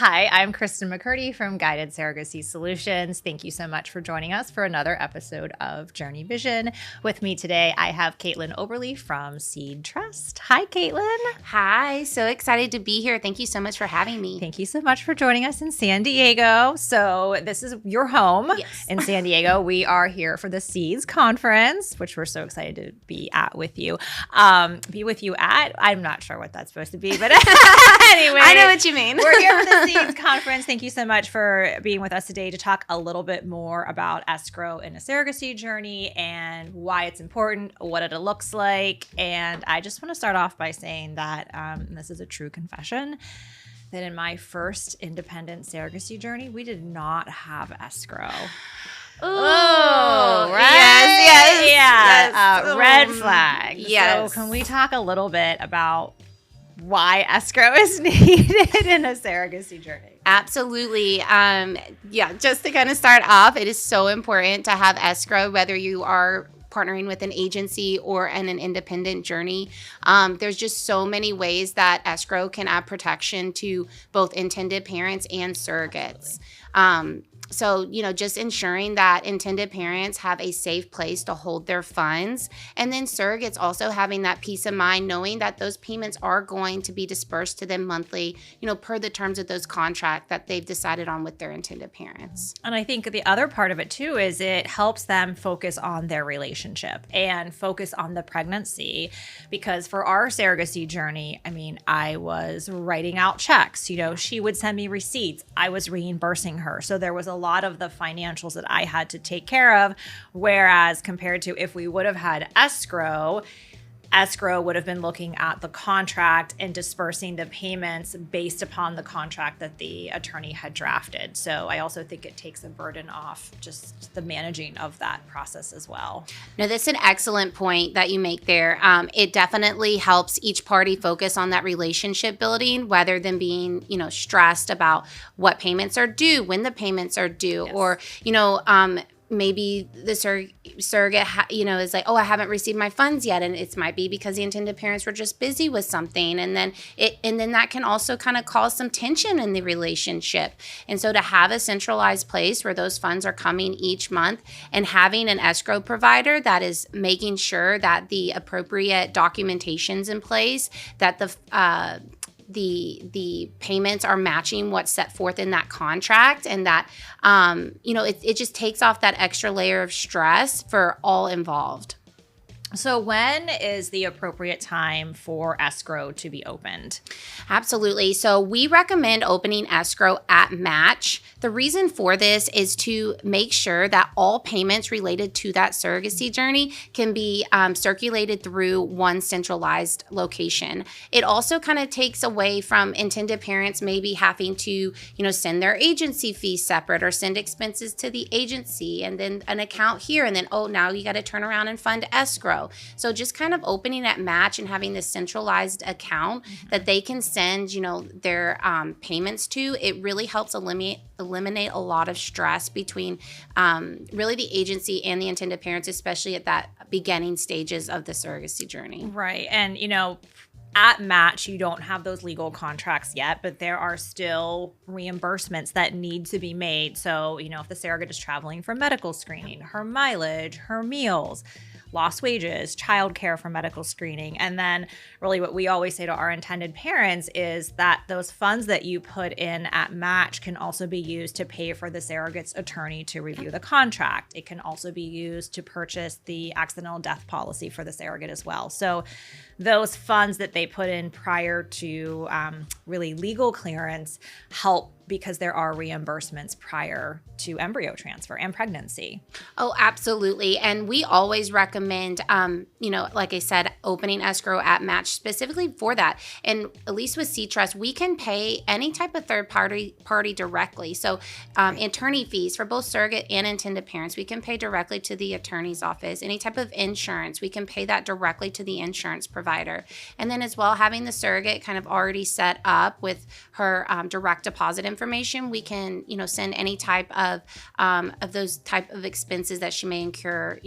Hi, I'm Kristen McCurdy from Guided Surrogacy Solutions. Thank you so much for joining us for another episode of Journey Vision. With me today, I have Kaitlyn Oberly from SeedTrust. Hi, Kaitlyn. Hi, so excited to be here. Thank you so much for having me. Thank you so much for joining us in San Diego. So this is your home in San Diego. We are here for the Seeds Conference, which we're so excited to be with you. I'm not sure what that's supposed to be, but anyway. I know what you mean. We're here for the Seeds Conference. Thank you so much for being with us today to talk a little bit more about escrow in a surrogacy journey and why it's important, what it looks like. And I just want to start off by saying that, and this is a true confession, that in my first independent surrogacy journey, we did not have escrow. Oh, right? Yes. Red flag. Yes. So can we talk a little bit about why escrow is needed in a surrogacy journey? Absolutely. Just to kind of start off, it is so important to have escrow, whether you are partnering with an agency or in an independent journey. There's just so many ways that escrow can add protection to both intended parents and surrogates. So, just ensuring that intended parents have a safe place to hold their funds. And then surrogates also having that peace of mind, knowing that those payments are going to be dispersed to them monthly, per the terms of those contracts that they've decided on with their intended parents. And I think the other part of it too is it helps them focus on their relationship and focus on the pregnancy. Because for our surrogacy journey, I was writing out checks. She would send me receipts. I was reimbursing her. So there was a lot of the financials that I had to take care of, whereas compared to if we would have had escrow would have been looking at the contract and dispersing the payments based upon the contract that the attorney had drafted. So I also think it takes a burden off just the managing of that process as well. No, that's an excellent point that you make there. It definitely helps each party focus on that relationship building rather than being, stressed about what payments are due, when the payments are due, yes. Or, maybe the surrogate, is like, oh, I haven't received my funds yet. And it might be because the intended parents were just busy with something. And then that can also kind of cause some tension in the relationship. And so to have a centralized place where those funds are coming each month and having an escrow provider that is making sure that the appropriate documentation's in place, that the payments are matching what's set forth in that contract, and that it just takes off that extra layer of stress for all involved. So when is the appropriate time for escrow to be opened? Absolutely. So we recommend opening escrow at match. The reason for this is to make sure that all payments related to that surrogacy journey can be circulated through one centralized location. It also kind of takes away from intended parents maybe having to, send their agency fees separate or send expenses to the agency and then an account here. And then, now you got to turn around and fund escrow. So just kind of opening at match and having this centralized account that they can send, their payments to, it really helps eliminate a lot of stress between really the agency and the intended parents, especially at that beginning stages of the surrogacy journey. Right. And, at match, you don't have those legal contracts yet, but there are still reimbursements that need to be made. So, if the surrogate is traveling for medical screening, her mileage, her meals, lost wages, childcare for medical screening. And then really what we always say to our intended parents is that those funds that you put in at match can also be used to pay for the surrogate's attorney to review the contract. It can also be used to purchase the accidental death policy for the surrogate as well. So those funds that they put in prior to really legal clearance help because there are reimbursements prior to embryo transfer and pregnancy. Oh, absolutely. And we always recommend, like I said, opening escrow at match specifically for that. And at least with SeedTrust, we can pay any type of third party directly. So attorney fees for both surrogate and intended parents, we can pay directly to the attorney's office. Any type of insurance, we can pay that directly to the insurance provider. And then as well, having the surrogate kind of already set up with her direct deposit information, we can, send any type of those type of expenses that she may incur,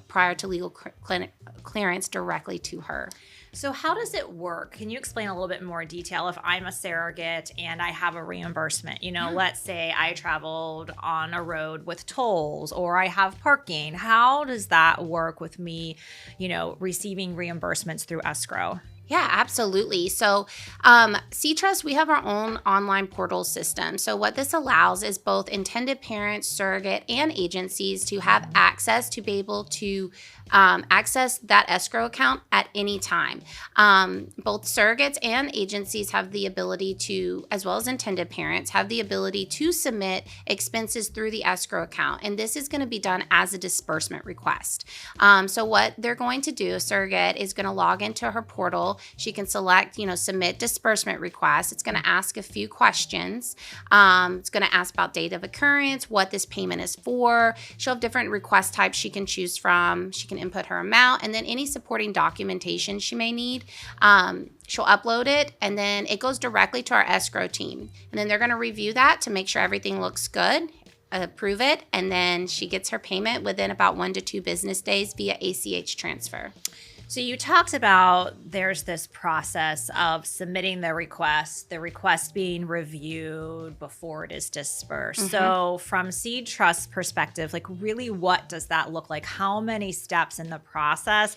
prior to legal clearance directly to her. So how does it work? Can you explain a little bit more detail if I'm a surrogate and I have a reimbursement? Let's say I traveled on a road with tolls or I have parking. How does that work with me, receiving reimbursements through escrow? Yeah, absolutely. So, SeedTrust, we have our own online portal system. So, what this allows is both intended parents, surrogate, and agencies to have access to be able to access that escrow account at any time. Both surrogates and agencies have the ability to, as well as intended parents, have the ability to submit expenses through the escrow account. And this is going to be done as a disbursement request. So, what they're going to do, a surrogate is going to log into her portal. She can select, submit disbursement request. It's going to ask a few questions. It's going to ask about date of occurrence, what this payment is for. She'll have different request types she can choose from. She can input her amount and then any supporting documentation she may need. She'll upload it and then it goes directly to our escrow team. And then they're going to review that to make sure everything looks good, approve it, and then she gets her payment within about 1 to 2 business days via ACH transfer. So you talked about there's this process of submitting the request being reviewed before it is dispersed. Mm-hmm. So from SeedTrust perspective, really what does that look like? How many steps in the process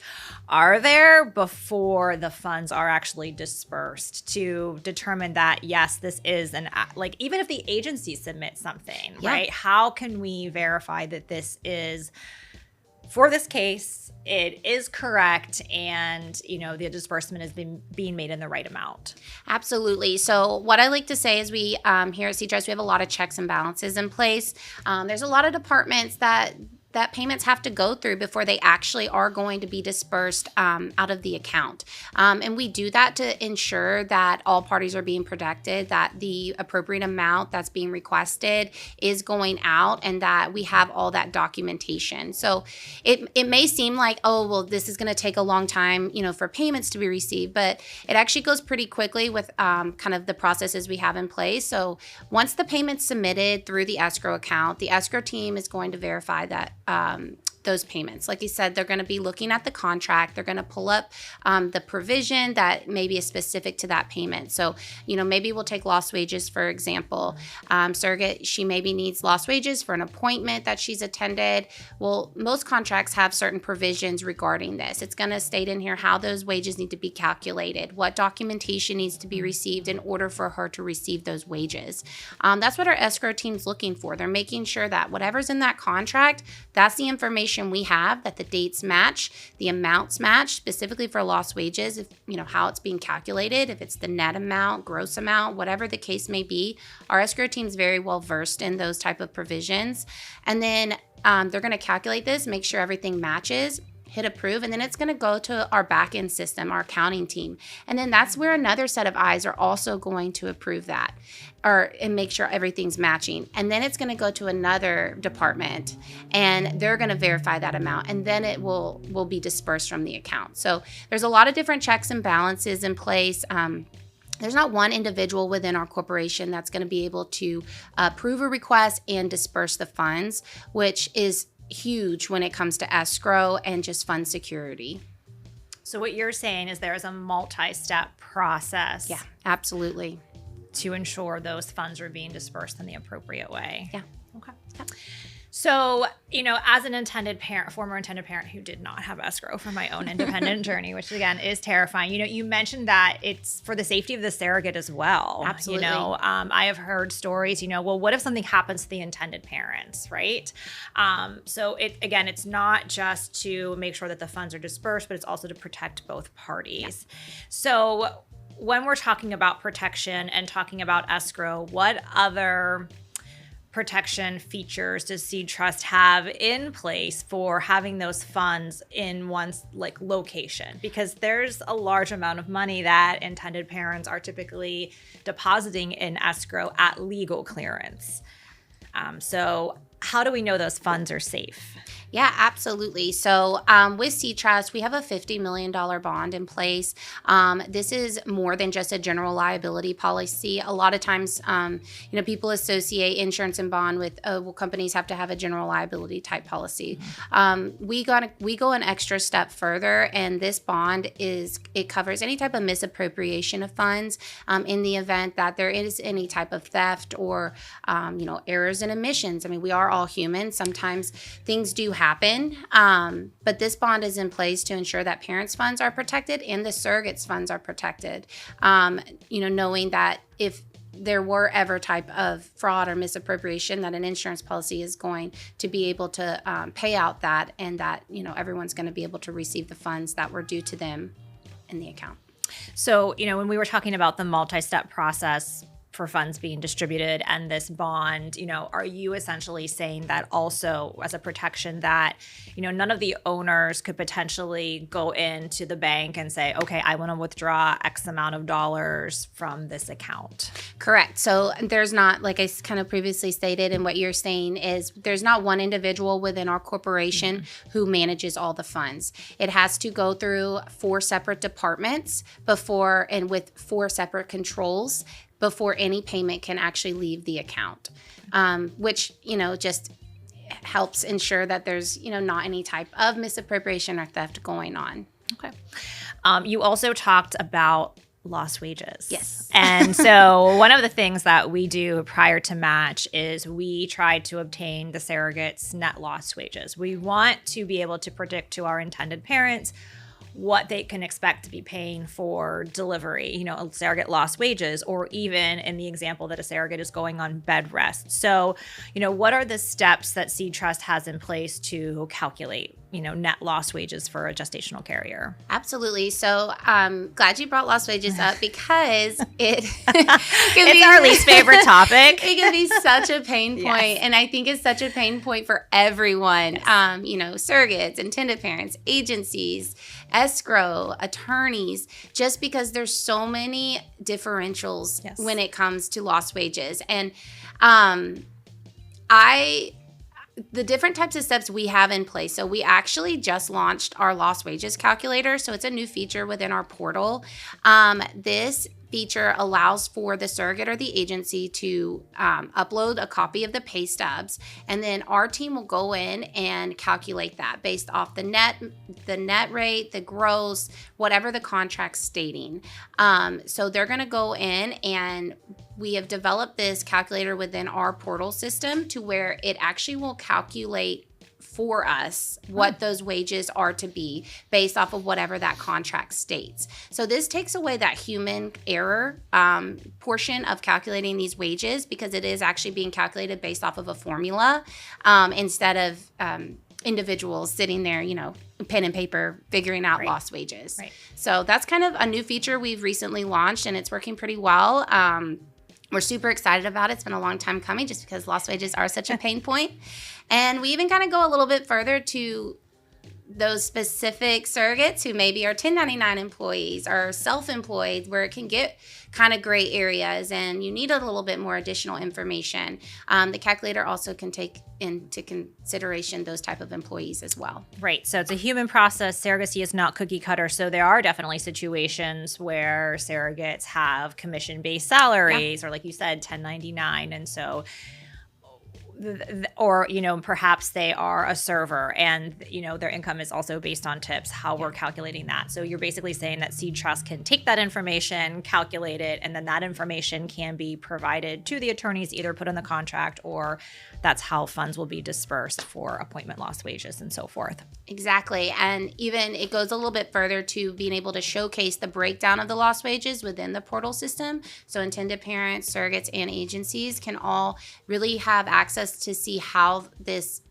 are there before the funds are actually dispersed to determine that, yes, this is even if the agency submits something, right? How can we verify that this is, for this case, it is correct and, the disbursement is being made in the right amount? Absolutely. So what I like to say is we, here at SeedTrust, we have a lot of checks and balances in place. There's a lot of departments that payments have to go through before they actually are going to be dispersed out of the account. And we do that to ensure that all parties are being protected, that the appropriate amount that's being requested is going out, and that we have all that documentation. So it may seem like, oh, well, this is going to take a long time, for payments to be received, but it actually goes pretty quickly with kind of the processes we have in place. So once the payment's submitted through the escrow account, the escrow team is going to verify that those payments. Like you said, they're going to be looking at the contract. They're going to pull up the provision that maybe is specific to that payment. So, maybe we'll take lost wages, for example. Surrogate, she maybe needs lost wages for an appointment that she's attended. Well, most contracts have certain provisions regarding this. It's going to state in here how those wages need to be calculated, what documentation needs to be received in order for her to receive those wages. That's what our escrow team's looking for. They're making sure that whatever's in that contract, that's the information we have, that the dates match, the amounts match, specifically for lost wages, if how it's being calculated, if it's the net amount, gross amount, whatever the case may be. Our escrow team is very well versed in those type of provisions. And then they're going to calculate this, make sure everything matches, hit approve, and then it's going to go to our back-end system, our accounting team. And then that's where another set of eyes are also going to approve that and make sure everything's matching. And then it's going to go to another department and they're going to verify that amount, and then it will be dispersed from the account. So there's a lot of different checks and balances in place. There's not one individual within our corporation that's going to be able to approve a request and disperse the funds, which is huge when it comes to escrow and just fund security. So what you're saying is there's a multi-step process. Yeah, absolutely. To ensure those funds are being dispersed in the appropriate way. Yeah. Okay. Yeah. So, as an intended parent, former intended parent who did not have escrow for my own independent journey, which again is terrifying. You mentioned that it's for the safety of the surrogate as well. Absolutely. I have heard stories, well, what if something happens to the intended parents, right? So it's not just to make sure that the funds are dispersed, but it's also to protect both parties. Yeah. So when we're talking about protection and talking about escrow, what other protection features does SeedTrust have in place for having those funds in one location? Because there's a large amount of money that intended parents are typically depositing in escrow at legal clearance. So how do we know those funds are safe? Yeah, absolutely. So with SeedTrust, we have a $50 million bond in place. This is more than just a general liability policy. A lot of times, people associate insurance and bond with, companies have to have a general liability type policy. We go an extra step further, and this bond it covers any type of misappropriation of funds in the event that there is any type of theft or, errors in admissions. I mean, we are all human. Sometimes things do happen, but this bond is in place to ensure that parents' funds are protected and the surrogate's funds are protected. Knowing that if there were ever type of fraud or misappropriation, that an insurance policy is going to be able to pay out that, and that everyone's going to be able to receive the funds that were due to them in the account. So when we were talking about the multi-step process for funds being distributed and this bond, are you essentially saying that also as a protection that, none of the owners could potentially go into the bank and say, okay, I want to withdraw X amount of dollars from this account? Correct. So there's not, like I kind of previously stated, and what you're saying is there's not one individual within our corporation who manages all the funds. It has to go through 4 separate departments and with 4 separate controls before any payment can actually leave the account, which, just helps ensure that there's, not any type of misappropriation or theft going on. Okay. You also talked about lost wages. Yes. And so one of the things that we do prior to match is we try to obtain the surrogate's net lost wages. We want to be able to predict to our intended parents what they can expect to be paying for delivery, a surrogate lost wages, or even in the example that a surrogate is going on bed rest. So, what are the steps that SeedTrust has in place to calculate, net lost wages for a gestational carrier? Absolutely. So I'm glad you brought lost wages up because it's our least favorite topic. It can be such a pain point. Yes. And I think it's such a pain point for everyone. Yes. Surrogates, intended parents, agencies, escrow, attorneys, just because there's so many differentials when it comes to lost wages. And the different types of steps we have in place. So we actually just launched our lost wages calculator. So it's a new feature within our portal. This feature allows for the surrogate or the agency to upload a copy of the pay stubs, and then our team will go in and calculate that based off the net rate, the gross, whatever the contract's stating. So they're going to go in, and we have developed this calculator within our portal system to where it actually will calculate for us what those wages are to be based off of whatever that contract states. So this takes away that human error portion of calculating these wages, because it is actually being calculated based off of a formula instead of individuals sitting there, pen and paper, figuring out lost wages. Right. So that's kind of a new feature we've recently launched, and it's working pretty well. We're super excited about it. It's been a long time coming just because lost wages are such a pain point. And we even kind of go a little bit further to those specific surrogates who maybe are 1099 employees or self-employed, where it can get kind of gray areas and you need a little bit more additional information. The calculator also can take into consideration those type of employees as well. Right. So it's a human process. Surrogacy is not cookie cutter. So there are definitely situations where surrogates have commission-based salaries or, like you said, 1099. And so or, perhaps they are a server and, their income is also based on tips, how we're calculating that. So you're basically saying that SeedTrust can take that information, calculate it, and then that information can be provided to the attorneys, either put in the contract, or that's how funds will be dispersed for appointment lost wages and so forth. Exactly. And even it goes a little bit further to being able to showcase the breakdown of the lost wages within the portal system. So intended parents, surrogates, and agencies can all really have access to see how these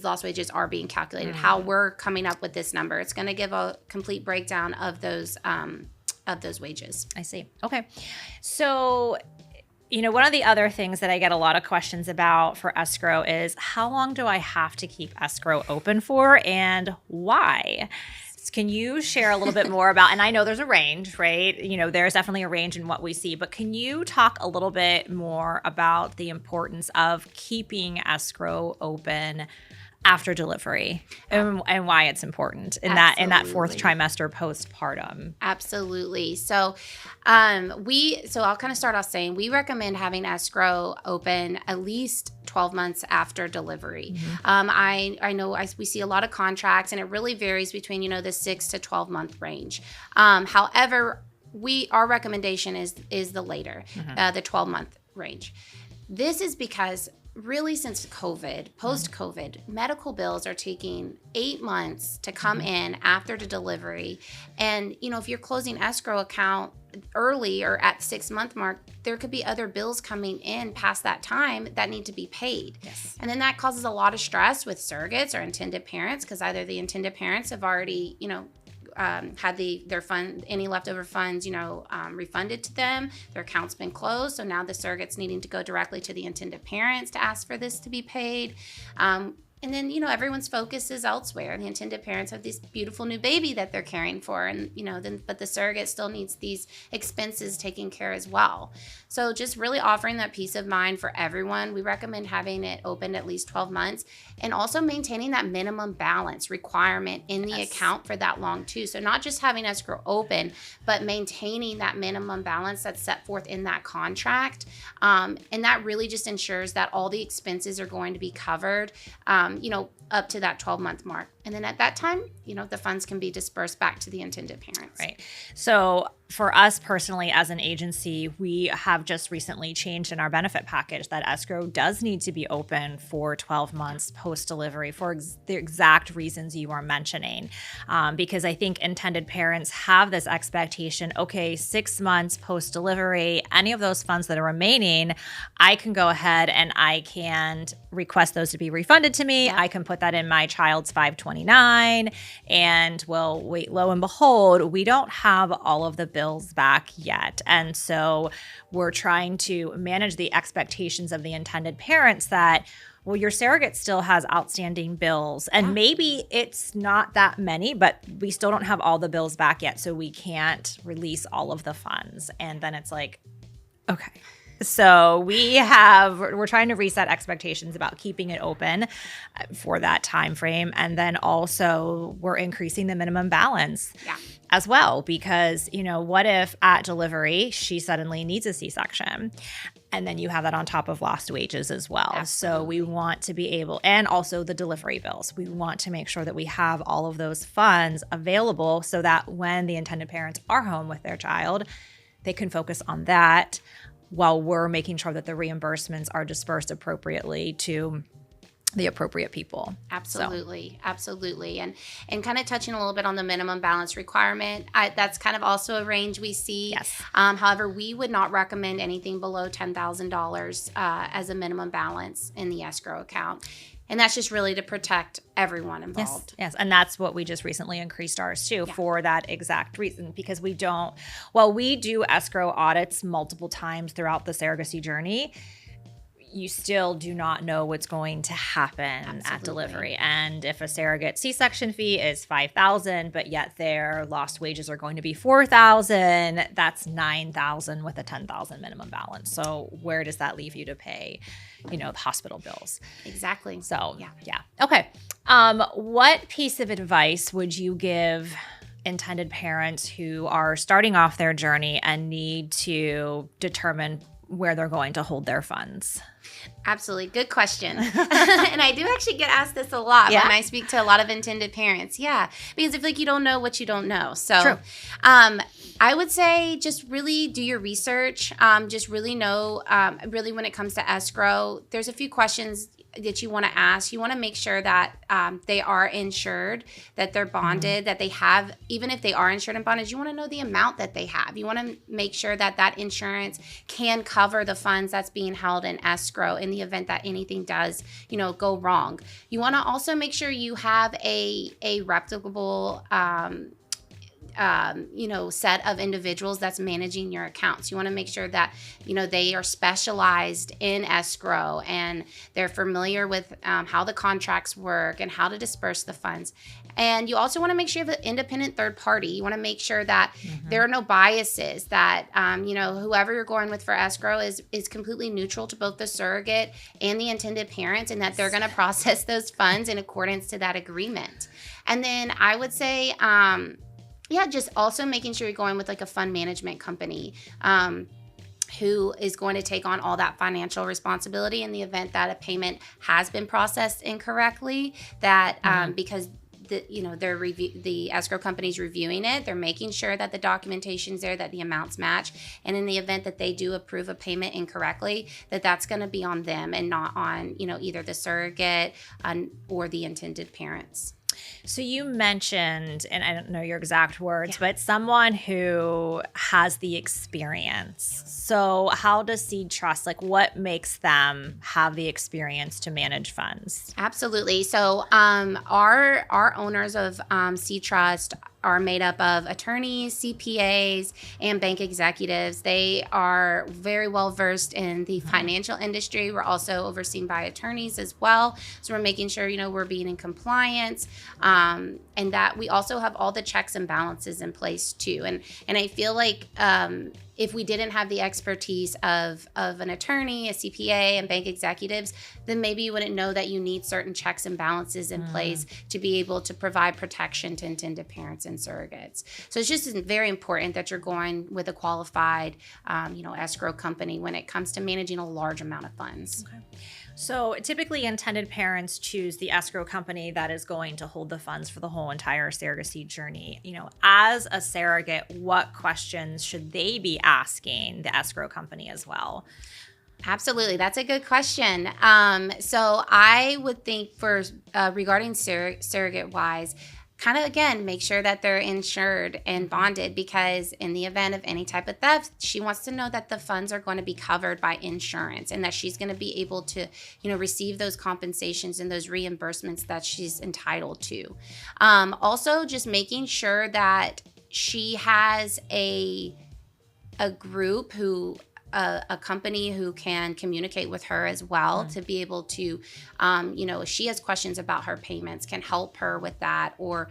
lost wages are being calculated, how we're coming up with this number. It's going to give a complete breakdown of those wages. I see. Okay. So, one of the other things that I get a lot of questions about for escrow is, how long do I have to keep escrow open for, and why? Can you share a little bit more about, and I know there's a range, right? There's definitely a range in what we see, but can you talk a little bit more about the importance of keeping escrow open after delivery and why it's important in that fourth trimester postpartum? Absolutely. So I'll kind of start off saying we recommend having escrow open at least 12 months after delivery. I know we see a lot of contracts, and it really varies between, the 6 to 12 month range. However, our recommendation is the later, the 12 month range. This is because really since post-COVID, medical bills are taking 8 months to come in after the delivery. And, if you're closing escrow account early or at 6 month mark, there could be other bills coming in past that time that need to be paid. Yes. And then that causes a lot of stress with surrogates or intended parents, because either the intended parents have already, had their any leftover funds, refunded to them. Their account's been closed, so now the surrogate's needing to go directly to the intended parents to ask for this to be paid. And then, everyone's focus is elsewhere. The intended parents have this beautiful new baby that they're caring for, and, but the surrogate still needs these expenses taken care as well. So just really offering that peace of mind for everyone. We recommend having it open at least 12 months and also maintaining that minimum balance requirement in the account for that long too. So not just having escrow open, but maintaining that minimum balance that's set forth in that contract. And that really just ensures that all the expenses are going to be covered, up to that 12-month mark. And then at that time, the funds can be dispersed back to the intended parents. Right. So for us personally as an agency, we have just recently changed in our benefit package that escrow does need to be open for 12 months post-delivery for the exact reasons you are mentioning. Because I think intended parents have this expectation, okay, 6 months post-delivery, any of those funds that are remaining, I can go ahead and I can request those to be refunded to me. I can put that in my child's 529, and wait, lo and behold, we don't have all of the bills back yet. And so we're trying to manage the expectations of the intended parents that, well, your surrogate still has outstanding bills, and maybe it's not that many, but we still don't have all the bills back yet, so we can't release all of the funds. And then it's like, okay. So we're trying to reset expectations about keeping it open for that time frame. And then also we're increasing the minimum balance as well, because, what if at delivery she suddenly needs a C-section? And then you have that on top of lost wages as well. Absolutely. So we want to be able, and also the delivery bills, we want to make sure that we have all of those funds available so that when the intended parents are home with their child, they can focus on that, while we're making sure that the reimbursements are dispersed appropriately to the appropriate people. Absolutely. And kind of touching a little bit on the minimum balance requirement, that's kind of also a range we see. Yes. However, we would not recommend anything below $10,000 as a minimum balance in the escrow account. And that's just really to protect everyone involved. Yes. And that's what we just recently increased ours too, for that exact reason, because we do escrow audits multiple times throughout the surrogacy journey. You still do not know what's going to happen at delivery. And if a surrogate C-section fee is $5,000, but yet their lost wages are going to be $4,000, that's $9,000 with a $10,000 minimum balance. So where does that leave you to pay, the hospital bills? Exactly. So yeah. Okay. What piece of advice would you give intended parents who are starting off their journey and need to determine where they're going to hold their funds? Absolutely. Good question. And I do actually get asked this a lot when I speak to a lot of intended parents. Yeah. Because I feel like you don't know what you don't know. So I would say just really do your research. Just really know, really when it comes to escrow, there's a few questions that you want to ask. You want to make sure that they are insured, that they're bonded, that they have, even if they are insured and bonded, you want to know the amount that they have. You want to make sure that that insurance can cover the funds that's being held in escrow in the event that anything does, go wrong. You want to also make sure you have a reputable set of individuals that's managing your accounts. You want to make sure that, they are specialized in escrow and they're familiar with how the contracts work and how to disperse the funds. And you also want to make sure you have an independent third party. You want to make sure that there are no biases, that, whoever you're going with for escrow is completely neutral to both the surrogate and the intended parents, and that they're going to process those funds in accordance to that agreement. And then I would say, just also making sure you're going with like a fund management company who is going to take on all that financial responsibility in the event that a payment has been processed incorrectly, that because the escrow company's reviewing it, they're making sure that the documentation's there, that the amounts match, and in the event that they do approve a payment incorrectly, that's going to be on them and not on either the surrogate or the intended parents. So you mentioned, and I don't know your exact words, but someone who has the experience. So how does SeedTrust, what makes them have the experience to manage funds? Absolutely. So our owners of SeedTrust are made up of attorneys, CPAs, and bank executives. They are very well versed in the financial industry. We're also overseen by attorneys as well. So we're making sure, we're being in compliance, and that we also have all the checks and balances in place too. And I feel like if we didn't have the expertise of an attorney, a CPA, and bank executives, then maybe you wouldn't know that you need certain checks and balances in place to be able to provide protection to intended parents and surrogates. So it's just very important that you're going with a qualified, escrow company when it comes to managing a large amount of funds. Okay. So typically intended parents choose the escrow company that is going to hold the funds for the whole entire surrogacy journey. As a surrogate, what questions should they be asking the escrow company as well? Absolutely. That's a good question. So I would think for regarding surrogate wise, kind of, again, make sure that they're insured and bonded, because in the event of any type of theft, she wants to know that the funds are going to be covered by insurance and that she's going to be able to, receive those compensations and those reimbursements that she's entitled to. Also, just making sure that she has a group a company who can communicate with her as well to be able to, if she has questions about her payments, can help her with that, or,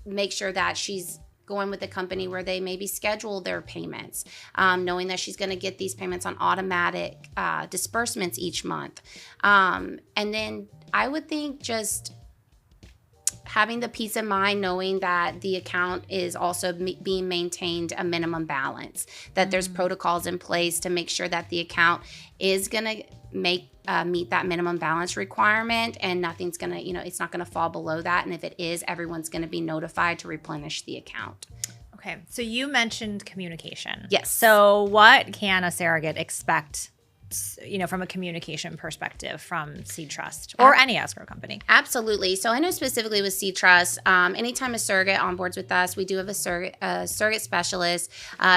make sure that she's going with a company where they maybe schedule their payments, knowing that she's going to get these payments on automatic disbursements each month. And then I would think just having the peace of mind knowing that the account is also being maintained a minimum balance, that there's protocols in place to make sure that the account is going to meet that minimum balance requirement, and nothing's going to, it's not going to fall below that. And if it is, everyone's going to be notified to replenish the account. Okay. So you mentioned communication. Yes. So what can a surrogate expect, from a communication perspective from SeedTrust or any escrow company? Absolutely. So I know specifically with SeedTrust, anytime a surrogate onboards with us, we do have a surrogate specialist.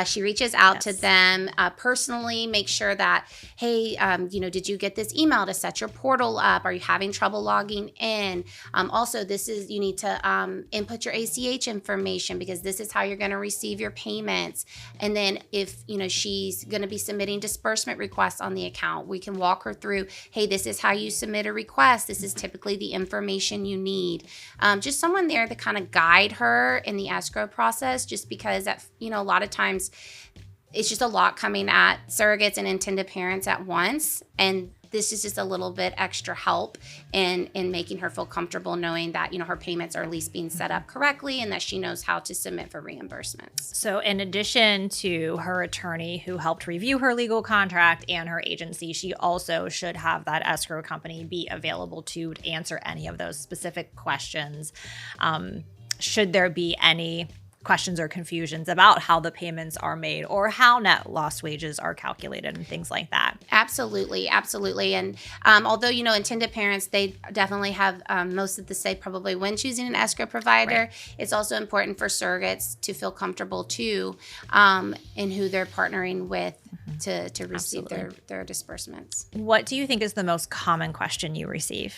She reaches out to them personally, make sure that, hey, did you get this email to set your portal up? Are you having trouble logging in? Also, you need to input your ACH information, because this is how you're going to receive your payments. And then if, she's going to be submitting disbursement requests on the account, we can walk her through, hey, this is how you submit a request. This is typically the information you need. Just someone there to kind of guide her in the escrow process, just because a lot of times it's just a lot coming at surrogates and intended parents at once. And this is just a little bit extra help in making her feel comfortable knowing that, her payments are at least being set up correctly and that she knows how to submit for reimbursements. So in addition to her attorney who helped review her legal contract and her agency, she also should have that escrow company be available to answer any of those specific questions. Should there be any questions or confusions about how the payments are made or how net lost wages are calculated and things like that? Absolutely. And although, intended parents, they definitely have most of the say probably when choosing an escrow provider. Right. It's also important for surrogates to feel comfortable too in who they're partnering with to receive their disbursements. What do you think is the most common question you receive?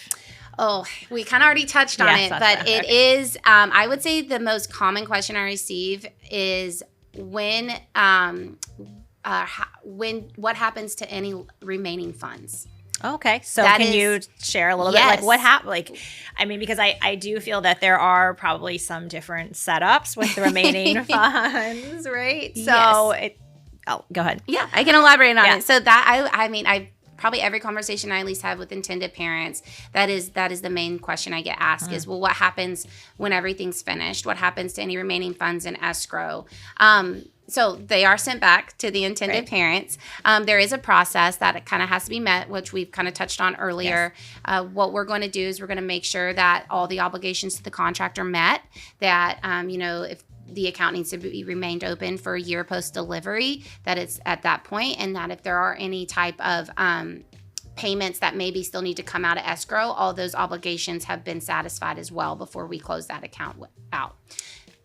Oh, we kind of already touched on it, but it is, I would say the most common question I receive is when what happens to any remaining funds? Okay. So can you share a little bit like what happened? Like, I mean, because I do feel that there are probably some different setups with the remaining funds, right? So go ahead. Yeah, I can elaborate on it. So that, I mean, probably every conversation I at least have with intended parents, that is the main question I get asked is, well, what happens when everything's finished? What happens to any remaining funds in escrow? So they are sent back to the intended parents. There is a process that it kind of has to be met, which we've kind of touched on earlier. Yes. What we're going to do is we're going to make sure that all the obligations to the contract are met, that, if the account needs to be remained open for a year post-delivery, that it's at that point, and that if there are any type of payments that maybe still need to come out of escrow, all those obligations have been satisfied as well before we close that account out.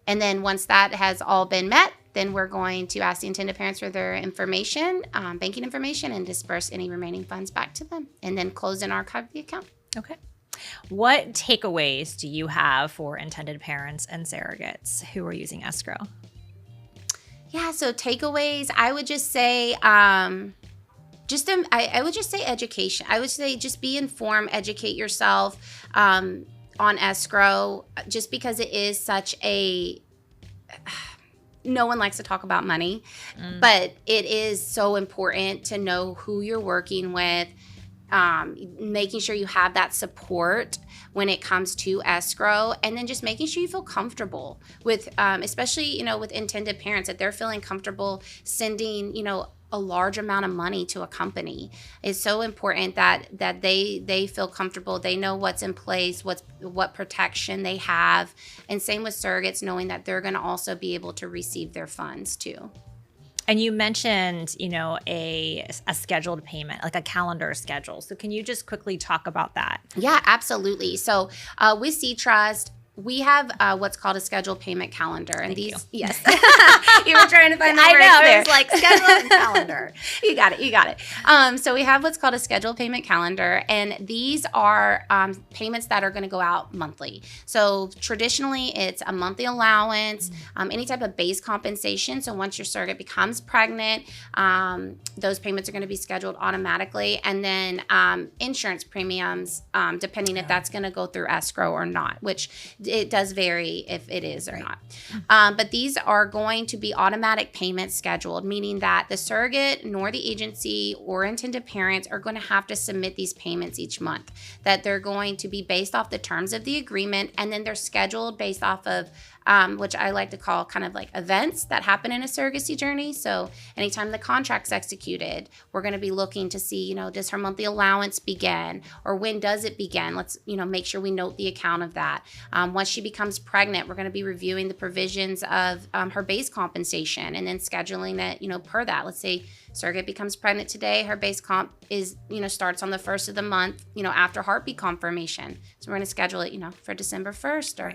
And then once that has all been met, then we're going to ask the intended parents for their information, banking information, and disperse any remaining funds back to them, and then close and archive the account. Okay. What takeaways do you have for intended parents and surrogates who are using escrow? Yeah, so takeaways, I would just say, I would just say education. I would say just be informed, educate yourself on escrow, just because it is such a... No one likes to talk about money, but it is so important to know who you're working with, making sure you have that support when it comes to escrow, and then just making sure you feel comfortable with, especially, with intended parents, that they're feeling comfortable sending, a large amount of money to a company. It's so important that they feel comfortable. They know what's in place, what protection they have, and same with surrogates, knowing that they're going to also be able to receive their funds too. And you mentioned, a scheduled payment, like a calendar schedule. So can you just quickly talk about that? Yeah, absolutely. So with SeedTrust, we have what's called a scheduled payment calendar. And yes. You were trying to find the words there. I know, it was like scheduled calendar. You got it. So we have what's called a scheduled payment calendar, and these are payments that are going to go out monthly. So traditionally, it's a monthly allowance, any type of base compensation. So once your surrogate becomes pregnant, those payments are going to be scheduled automatically. And then insurance premiums, depending if that's going to go through escrow or not, which it does vary if it is or not. But these are going to be automatic payments scheduled, meaning that the surrogate nor the agency or intended parents are going to have to submit these payments each month, that they're going to be based off the terms of the agreement, and then they're scheduled based off of which I like to call kind of like events that happen in a surrogacy journey. So anytime the contract's executed, we're going to be looking to see, does her monthly allowance begin, or when does it begin? Let's, make sure we note the account of that. Once she becomes pregnant, we're going to be reviewing the provisions of her base compensation, and then scheduling it, per that. Let's say surrogate becomes pregnant today, her base comp is, starts on the first of the month, after heartbeat confirmation. So we're going to schedule it, for December 1st or,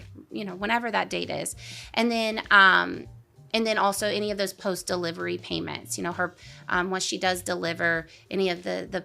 whenever that date is. And then also any of those post-delivery payments, her, once she does deliver, any of the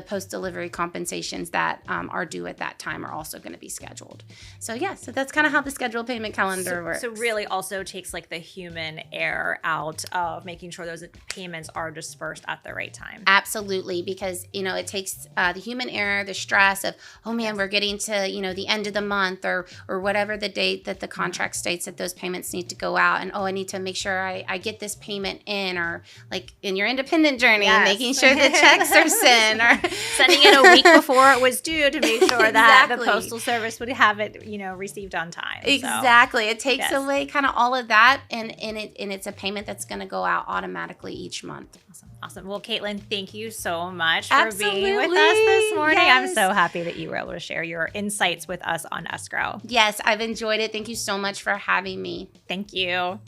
post-delivery compensations that are due at that time are also going to be scheduled. So so that's kind of how the scheduled payment calendar works. So really also takes like the human error out of making sure those payments are dispersed at the right time. Absolutely, because, it takes the human error, the stress of, oh man, we're getting to, the end of the month or whatever the date that the contract states that those payments need to go out. And, I need to make sure I get this payment in, or like in your independent journey, making sure the checks are sent, or sending it a week before it was due to make sure that the postal service would have it, received on time. Exactly. So, it takes away kind of all of that, and it's a payment that's going to go out automatically each month. Awesome. Well, Kaitlyn, thank you so much for being with us this morning. Yes. I'm so happy that you were able to share your insights with us on escrow. Yes, I've enjoyed it. Thank you so much for having me. Thank you.